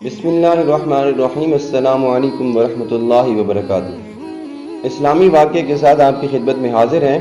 بسم اللہ الرحمن الرحیم۔ السلام علیکم ورحمۃ اللہ وبرکاتہ۔ اسلامی واقعے کے ساتھ آپ کی خدمت میں حاضر ہیں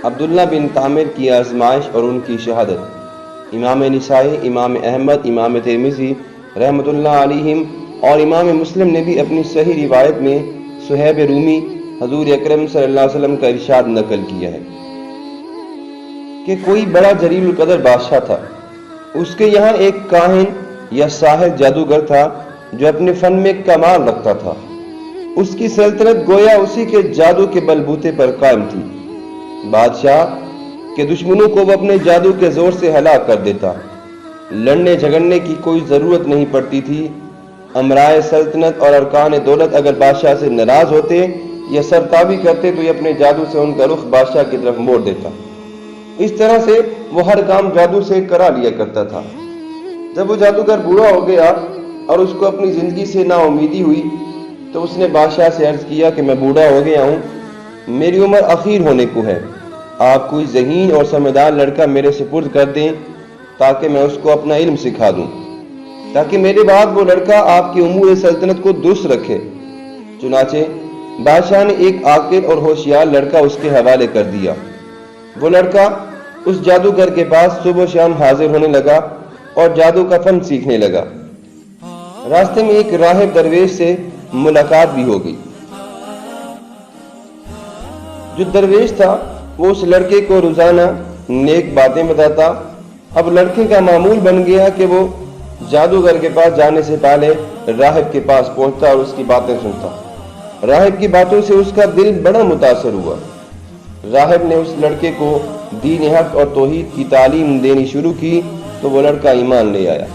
عبداللہ بن تامر کی آزمائش اور ان کی شہادت۔ امام نسائی، امام احمد، امام ترمذی رحمۃ اللہ علیہم اور امام مسلم نے بھی اپنی صحیح روایت میں صہیب رومی حضور اکرم صلی اللہ علیہ وسلم کا ارشاد نقل کیا ہے کہ کوئی بڑا جلیل القدر بادشاہ تھا۔ اس کے یہاں ایک کاہن یا ساحر جادوگر تھا جو اپنے فن میں کمال رکھتا تھا۔ اس کی سلطنت گویا اسی کے جادو کے بلبوتے پر قائم تھی۔ بادشاہ کے دشمنوں کو وہ اپنے جادو کے زور سے ہلاک کر دیتا۔ لڑنے جھگڑنے کی کوئی ضرورت نہیں پڑتی تھی۔ امرائے سلطنت اور ارکان دولت اگر بادشاہ سے ناراض ہوتے یا سرتابی کرتے تو یہ اپنے جادو سے ان کا رخ بادشاہ کی طرف موڑ دیتا۔ اس طرح سے وہ ہر کام جادو سے کرا لیا کرتا تھا۔ جب وہ جادوگر بوڑھا ہو گیا اور اس کو اپنی زندگی سے نا امیدی ہوئی تو اس نے بادشاہ سے عرض کیا کہ میں بوڑھا ہو گیا ہوں، میری عمر اخیر ہونے کو ہے، آپ کوئی ذہین اور سمجھدار لڑکا میرے سپرد کر دیں تاکہ میں اس کو اپنا علم سکھا دوں، تاکہ میرے بعد وہ لڑکا آپ کی امور سلطنت کو درست رکھے۔ چنانچہ بادشاہ نے ایک عاقل اور ہوشیار لڑکا اس کے حوالے کر دیا۔ وہ لڑکا اس جادوگر کے پاس صبح و شام حاضر ہونے لگا اور جادو کا فن سیکھنے لگا۔ راستے میں ایک راہب درویش سے ملاقات بھی ہو گئی۔ جو درویش تھا وہ اس لڑکے کو روزانہ نیک باتیں بتاتا۔ اب لڑکے کا معمول بن گیا کہ وہ جادوگر کے پاس جانے سے پہلے راہب کے پاس پہنچتا اور اس کی باتیں سنتا۔ راہب کی باتوں سے اس کا دل بڑا متاثر ہوا۔ راہب نے اس لڑکے کو دین حق اور توحید کی تعلیم دینی شروع کی تو وہ لڑکا ایمان لے آیا۔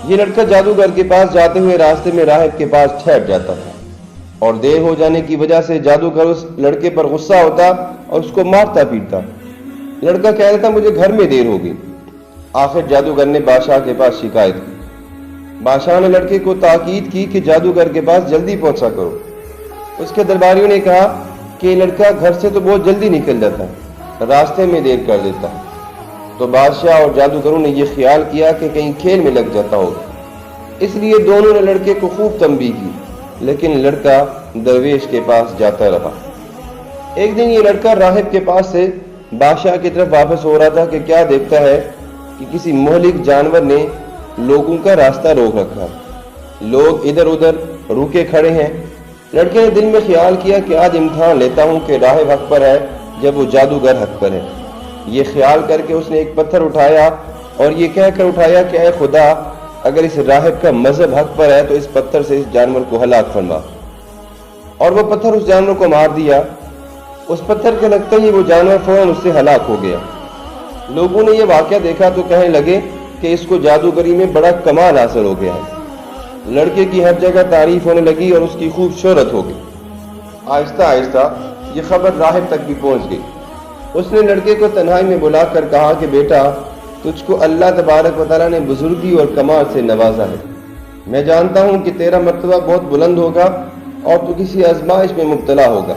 یہ لڑکا جادوگر کے پاس جاتے ہوئے راستے میں راہب کے پاس ٹھہر جاتا تھا اور دیر ہو جانے کی وجہ سے جادوگر اس لڑکے پر غصہ ہوتا اور اس کو مارتا پیٹتا۔ لڑکا کہہ رہا تھا مجھے گھر میں دیر ہوگی۔ آخر جادوگر نے بادشاہ کے پاس شکایت کی۔ بادشاہ نے لڑکے کو تاکید کی کہ جادوگر کے پاس جلدی پہنچا کرو۔ اس کے درباریوں نے کہا کہ یہ لڑکا گھر سے تو بہت جلدی نکل جاتا، راستے میں دیر کر دیتا۔ تو بادشاہ اور جادوگروں نے یہ خیال کیا کہ کہیں کھیل میں لگ جاتا ہوگا، اس لیے دونوں نے لڑکے کو خوب تنبیہ کی، لیکن لڑکا درویش کے پاس جاتا رہا۔ ایک دن یہ لڑکا راہب کے پاس سے بادشاہ کی طرف واپس ہو رہا تھا کہ کیا دیکھتا ہے کہ کسی مہلک جانور نے لوگوں کا راستہ روک رکھا۔ لوگ ادھر ادھر روکے کھڑے ہیں۔ لڑکے نے دل میں خیال کیا کہ آج امتحان لیتا ہوں کہ راہب حق پر ہے جب وہ جادوگر حق پر ہے۔ یہ خیال کر کے اس نے ایک پتھر اٹھایا اور یہ کہہ کر اٹھایا کہ اے خدا، اگر اس راہب کا مذہب حق پر ہے تو اس پتھر سے اس جانور کو ہلاک فرما۔ اور وہ پتھر اس جانور کو مار دیا۔ اس پتھر کے لگتے ہی وہ جانور فوراً اس سے ہلاک ہو گیا۔ لوگوں نے یہ واقعہ دیکھا تو کہنے لگے کہ اس کو جادوگری میں بڑا کمال حاصل ہو گیا ہے۔ لڑکے کی ہر جگہ تعریف ہونے لگی اور اس کی خوب شہرت ہو گئی۔ آہستہ آہستہ یہ خبر راہب تک بھی پہنچ گئی۔ اس نے لڑکے کو تنہائی میں بلا کر کہا کہ بیٹا، تجھ کو اللہ تبارک و تعالیٰ نے بزرگی اور کمال سے نوازا ہے۔ میں جانتا ہوں کہ تیرا مرتبہ بہت بلند ہوگا اور تو کسی آزمائش میں مبتلا ہوگا،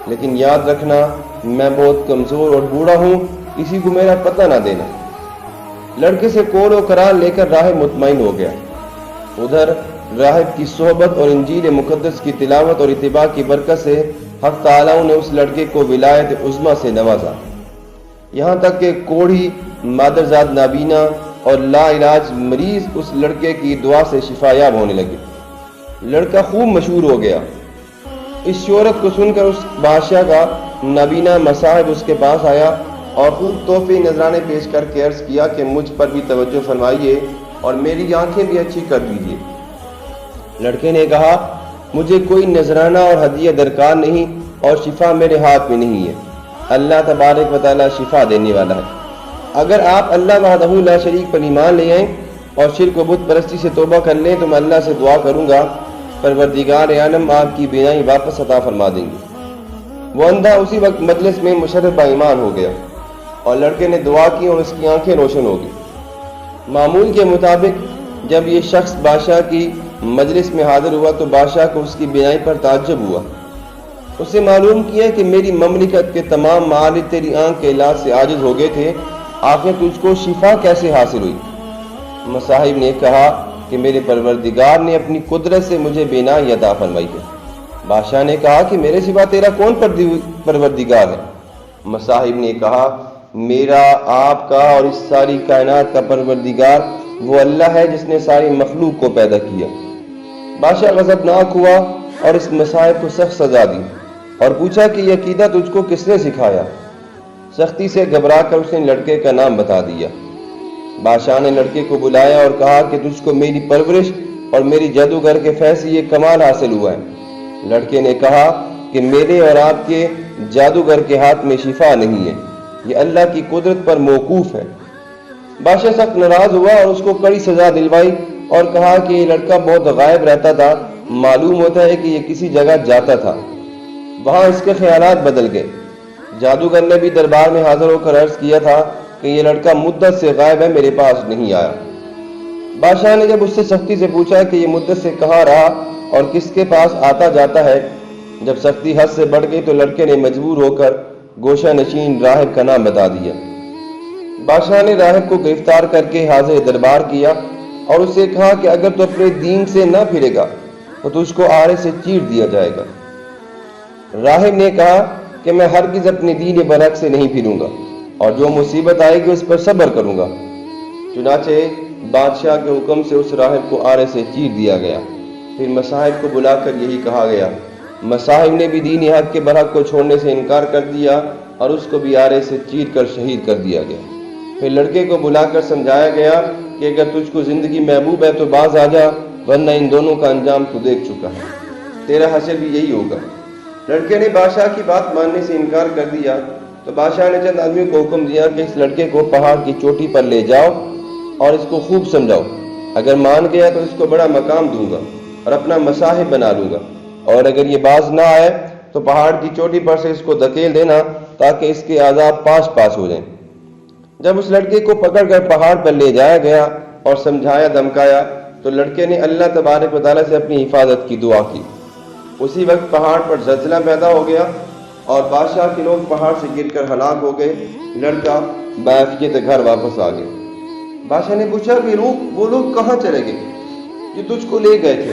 لیکن یاد رکھنا میں بہت کمزور اور بوڑھا ہوں، کسی کو میرا پتہ نہ دینا۔ لڑکے سے قول و قرار لے کر راہب مطمئن ہو گیا۔ ادھر راہب کی صحبت اور انجیل مقدس کی تلاوت اور اتباع کی برکت سے حق تعالیٰ نے اس لڑکے کو ولایت عظمیٰ سے نوازا، یہاں تک کہ کوڑھی، مادرزاد نابینا اور لا علاج مریض اس لڑکے کی دعا سے شفا یاب ہونے لگے۔ لڑکا خوب مشہور ہو گیا۔ اس شہرت کو سن کر اس بادشاہ کا نابینا مصاحب اس کے پاس آیا اور خوب تحفے نذرانے پیش کر کے عرض کیا کہ مجھ پر بھی توجہ فرمائیے اور میری آنکھیں بھی اچھی کر دیجیے۔ لڑکے نے کہا مجھے کوئی نذرانہ اور ہدیہ درکار نہیں اور شفا میرے ہاتھ میں نہیں ہے، اللہ تبارک و تعالیٰ شفا دینے والا ہے۔ اگر آپ اللہ وحدہ لا شریک پر ایمان لے آئیں اور شرک و بت پرستی سے توبہ کر لیں تو میں اللہ سے دعا کروں گا پروردگار عالم آپ کی بینائی واپس عطا فرما دیں گے۔ وہ اندھا اسی وقت مجلس میں مشرف ایمان ہو گیا اور لڑکے نے دعا کی اور اس کی آنکھیں روشن ہو گئی۔ معمول کے مطابق جب یہ شخص بادشاہ کی مجلس میں حاضر ہوا تو بادشاہ کو اس کی بینائی پر تعجب ہوا۔ اس سے معلوم کیا کہ میری مملکت کے تمام معالج تیری آنکھ کے علاج سے عاجز ہو گئے تھے، آخر تجھ کو شفا کیسے حاصل ہوئی؟ مصاحب نے کہا کہ میرے پروردگار نے اپنی قدرت سے مجھے بینائی عطا فرمائی ہے۔ بادشاہ نے کہا کہ میرے سوا تیرا کون پروردگار ہے؟ مصاحب نے کہا میرا، آپ کا اور اس ساری کائنات کا پروردگار وہ اللہ ہے جس نے ساری مخلوق کو پیدا کیا۔ بادشاہ غضبناک ہوا اور اس مصاحب کو سخت سزا دی اور پوچھا کہ یہ عقیدہ تجھ کو کس نے سکھایا؟ سختی سے گھبرا کر اس نے لڑکے کا نام بتا دیا۔ بادشاہ نے لڑکے کو بلایا اور کہا کہ تجھ کو میری پرورش اور میری جادوگر کے فیض سے یہ کمال حاصل ہوا ہے۔ لڑکے نے کہا کہ میرے اور آپ کے جادوگر کے ہاتھ میں شفا نہیں ہے، یہ اللہ کی قدرت پر موقوف ہے۔ بادشاہ سخت ناراض ہوا اور اس کو کڑی سزا دلوائی اور کہا کہ یہ لڑکا بہت غائب رہتا تھا، معلوم ہوتا ہے کہ یہ کسی جگہ جاتا تھا، وہاں اس کے خیالات بدل گئے۔ جادوگر نے بھی دربار میں حاضر ہو کر عرض کیا تھا کہ یہ لڑکا مدت سے غائب ہے، میرے پاس نہیں آیا۔ بادشاہ نے جب اس سے سختی سے پوچھا کہ یہ مدت سے کہاں رہا اور کس کے پاس آتا جاتا ہے، جب سختی حد سے بڑھ گئی تو لڑکے نے مجبور ہو کر گوشہ نشین راہب کا نام بتا دیا۔ بادشاہ نے راہب کو گرفتار کر کے حاضر دربار کیا اور اس سے کہا کہ اگر تو اپنے دین سے نہ پھرے گا تو تجھ کو آرے سے چیر دیا جائے گا۔ راہب نے کہا کہ میں ہرگز اپنے دین برحق سے نہیں پھروں گا اور جو مصیبت آئے گی اس پر صبر کروں گا۔ چنانچہ بادشاہ کے حکم سے اس راہب کو آرے سے چیر دیا گیا۔ پھر مصاحب کو بلا کر یہی کہا گیا۔ مصاحب نے بھی دین حق کے برحق کو چھوڑنے سے انکار کر دیا اور اس کو بھی آرے سے چیر کر شہید کر دیا گیا۔ پھر لڑکے کو بلا کر سمجھایا گیا کہ اگر تجھ کو زندگی محبوب ہے تو باز آ جا، ورنہ ان دونوں کا انجام تو دیکھ چکا ہے، تیرا حشر بھی یہی ہوگا۔ لڑکے نے بادشاہ کی بات ماننے سے انکار کر دیا تو بادشاہ نے چند آدمیوں کو حکم دیا کہ اس لڑکے کو پہاڑ کی چوٹی پر لے جاؤ اور اس کو خوب سمجھاؤ، اگر مان گیا تو اس کو بڑا مقام دوں گا اور اپنا مصاحب بنا لوں گا، اور اگر یہ باز نہ آئے تو پہاڑ کی چوٹی پر سے اس کو دھکیل دینا تاکہ اس کے عذاب پاس ہو جائیں۔ جب اس لڑکے کو پکڑ کر پہاڑ پر لے جایا گیا اور سمجھایا دھمکایا تو لڑکے نے اللہ تبارک و تعالیٰ سے اپنی حفاظت کی دعا کی۔ اسی وقت پہاڑ پر زلزلہ پیدا ہو گیا اور بادشاہ کے لوگ پہاڑ سے گر کر ہلاک ہو گئے۔ لڑکا بعافیت گھر واپس آ گیا۔ بادشاہ نے پوچھا کہ وہ لوگ کہاں چلے گئے جو تجھ کو لے گئے تھے؟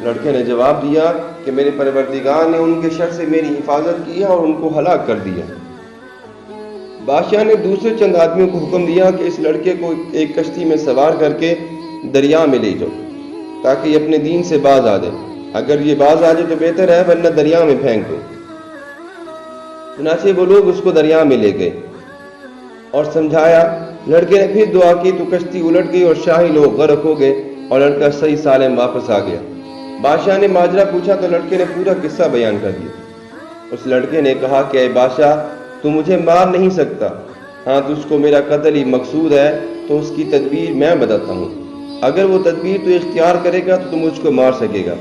لڑکے نے جواب دیا کہ میرے پروردگار نے ان کے شر سے میری حفاظت کی اور ان کو ہلاک کر دیا۔ بادشاہ نے دوسرے چند آدمیوں کو حکم دیا کہ اس لڑکے کو ایک کشتی میں سوار کر کے دریا میں لے جاؤ تاکہ یہ اپنے دین سے باز آ جائے، اگر یہ باز آ جائے تو بہتر ہے ورنہ دریا میں پھینک دو۔ چنانچہ وہ لوگ اس کو دریا میں لے گئے اور سمجھایا۔ لڑکے نے پھر دعا کی تو کشتی الٹ گئی اور شاہی لوگ غرق ہو گئے اور لڑکا صحیح سالم واپس آ گیا۔ بادشاہ نے ماجرا پوچھا تو لڑکے نے پورا قصہ بیان کر دیا۔ اس لڑکے نے کہا کہ اے بادشاہ، تو مجھے مار نہیں سکتا، ہاں تجھ کو میرا قتل ہی مقصود ہے تو اس کی تدبیر میں بتاتا ہوں، اگر وہ تدبیر تو اختیار کرے گا تو مجھ کو مار سکے گا۔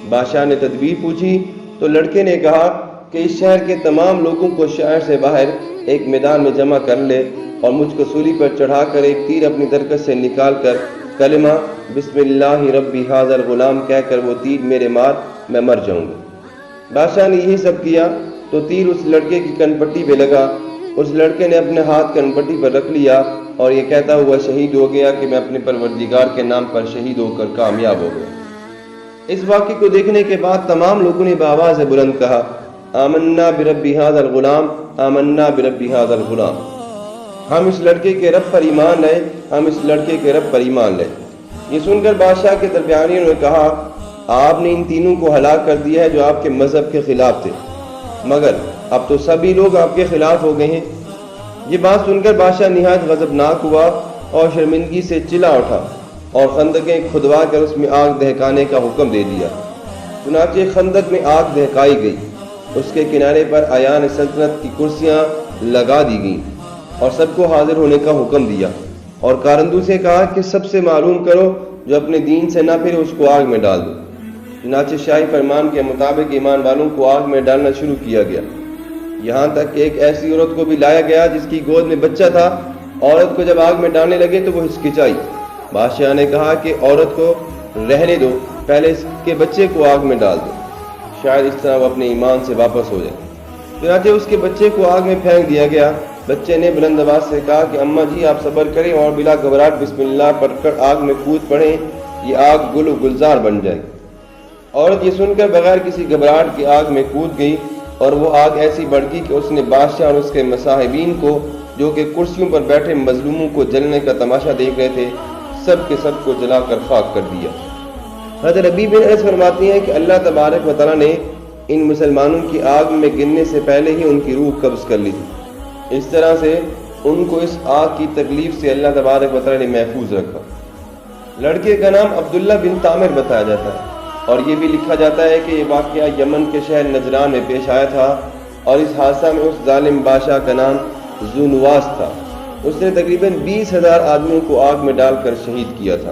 بادشاہ نے تدبیر پوچھی تو لڑکے نے کہا کہ اس شہر کے تمام لوگوں کو شہر سے باہر ایک میدان میں جمع کر لے اور مجھ کو سولی پر چڑھا کر ایک تیر اپنی درکت سے نکال کر کلمہ بسم اللہ ربی ھذا الغلام کہہ کر وہ تیر میرے مار، میں مر جاؤں گا۔ بادشاہ نے یہی سب کیا تو تیر اس لڑکے کی کن پٹی پہ لگا۔ اس لڑکے نے اپنے ہاتھ کن پٹی پر رکھ لیا اور یہ کہتا ہوا شہید ہو گیا کہ میں اپنے پروردگار کے نام پر شہید ہو کر کامیاب ہو گیا۔ اس واقعے کو دیکھنے کے بعد تمام لوگوں نے بآواز بلند کہا آمنا برب ھذا الغلام، آمنا برب ھذا الغلام، ہم اس لڑکے کے رب پر ایمان لائے، ہم اس لڑکے کے رب پر ایمان لائے۔ یہ سن کر بادشاہ کے درباریوں نے کہا آپ نے ان تینوں کو ہلاک کر دیا ہے جو آپ کے مذہب کے خلاف تھے، مگر اب تو سبھی لوگ آپ کے خلاف ہو گئے ہیں۔ یہ بات سن کر بادشاہ نہایت غضبناک ہوا اور شرمندگی سے چلا اٹھا اور خندقیں کھدوا کر اس میں آگ دہکانے کا حکم دے دیا۔ چنانچہ خندق میں آگ دہکائی گئی، اس کے کنارے پر ایان سلطنت کی کرسیاں لگا دی گئیں اور سب کو حاضر ہونے کا حکم دیا اور کارندوں سے کہا کہ سب سے معلوم کرو جو اپنے دین سے نہ پھرے اس کو آگ میں ڈال دو۔ چنانچہ شاہی فرمان کے مطابق ایمان والوں کو آگ میں ڈالنا شروع کیا گیا، یہاں تک کہ ایک ایسی عورت کو بھی لایا گیا جس کی گود میں بچہ تھا۔ عورت کو جب آگ میں ڈالنے لگے تو وہ ہچکچائی۔ بادشاہ نے کہا کہ عورت کو رہنے دو، پہلے اس کے بچے کو آگ میں ڈال دو، شاید اس طرح وہ اپنے ایمان سے واپس ہو جائے۔ چنانچہ اس کے بچے کو آگ میں پھینک دیا گیا۔ بچے نے بلند آواز سے کہا کہ اماں جی آپ صبر کریں اور بلا گھبراہٹ بسم اللہ پڑھ کر آگ میں کود پڑیں۔ یہ آگ گل و گلزار بن جائے گی۔ عورت یہ سن کر بغیر کسی گھبراہٹ کی آگ میں کود گئی اور وہ آگ ایسی بڑھ گئی کہ اس نے بادشاہ اور اس کے مصاحبین کو، جو کہ کرسیوں پر بیٹھے مظلوموں کو جلنے کا تماشا دیکھ رہے تھے، سب کے سب کو جلا کر خاک کر دیا۔ حضرت ربیع بن انس فرماتی ہیں کہ اللہ تبارک و تعالیٰ نے ان مسلمانوں کی آگ میں گرنے سے پہلے ہی ان کی روح قبض کر لی تھی۔ اس طرح سے ان کو اس آگ کی تکلیف سے اللہ تبارک و تعالیٰ نے محفوظ رکھا۔ لڑکے کا نام عبداللہ بن تامر بتایا جاتا ہے، اور یہ بھی لکھا جاتا ہے کہ یہ واقعہ یمن کے شہر نجران میں پیش آیا تھا، اور اس حادثہ میں اس ظالم بادشاہ کا نام ذو نواس تھا۔ اس نے تقریباً 20,000 آدمیوں کو آگ میں ڈال کر شہید کیا تھا۔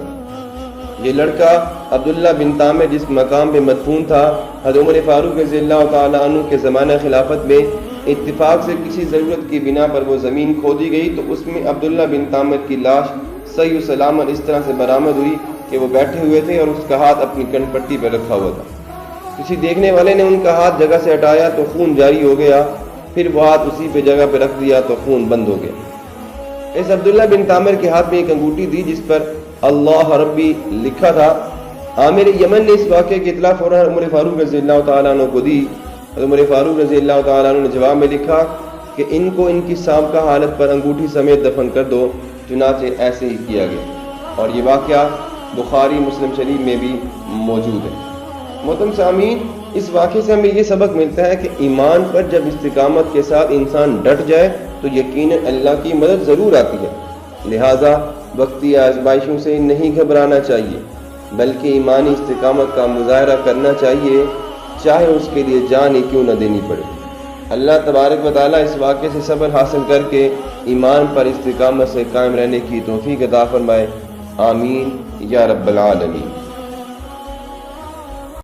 یہ لڑکا عبداللہ بن تامر جس مقام پہ مدفون تھا، حضرت عمر فاروق رضی اللہ تعالیٰ عنہ کے زمانہ خلافت میں اتفاق سے کسی ضرورت کی بنا پر وہ زمین کھودی گئی تو اس میں عبداللہ بن تامر کی لاش صحیح و سلامت اس طرح سے برآمد ہوئی کہ وہ بیٹھے ہوئے تھے اور اس کا ہاتھ اپنی کن پٹی پہ رکھا ہوا تھا۔ کسی دیکھنے والے نے ان کا ہاتھ جگہ سے ہٹایا تو خون جاری ہو گیا، پھر وہ ہاتھ اسی پہ جگہ پہ رکھ دیا تو خون بند ہو گیا۔ اس عبداللہ بن تامر کے ہاتھ میں ایک انگوٹھی تھی جس پر اللہ ربی لکھا تھا۔ عامر یمن نے اس واقعے کی اطلاع فوراً عمر فاروق رضی اللہ تعالیٰ عنہ کو دی۔ عمر فاروق رضی اللہ تعالیٰ عنہ نے جواب میں لکھا کہ ان کو ان کی سابقہ حالت پر انگوٹھی سمیت دفن کر دو۔ چنانچہ ایسے ہی کیا گیا، اور یہ واقعہ بخاری مسلم شریف میں بھی موجود ہے۔ محترم سامعین، اس واقعے سے ہمیں یہ سبق ملتا ہے کہ ایمان پر جب استقامت کے ساتھ انسان ڈٹ جائے تو یقیناً اللہ کی مدد ضرور آتی ہے۔ لہٰذا وقتی آزمائشوں سے نہیں گھبرانا چاہیے، بلکہ ایمانی استقامت کا مظاہرہ کرنا چاہیے، چاہے اس کے لیے جان ہی کیوں نہ دینی پڑے۔ اللہ تبارک و تعالیٰ اس واقعے سے صبر حاصل کر کے ایمان پر استقامت سے قائم رہنے کی توفیق عطا فرمائے۔ آمین یا رب العالمین۔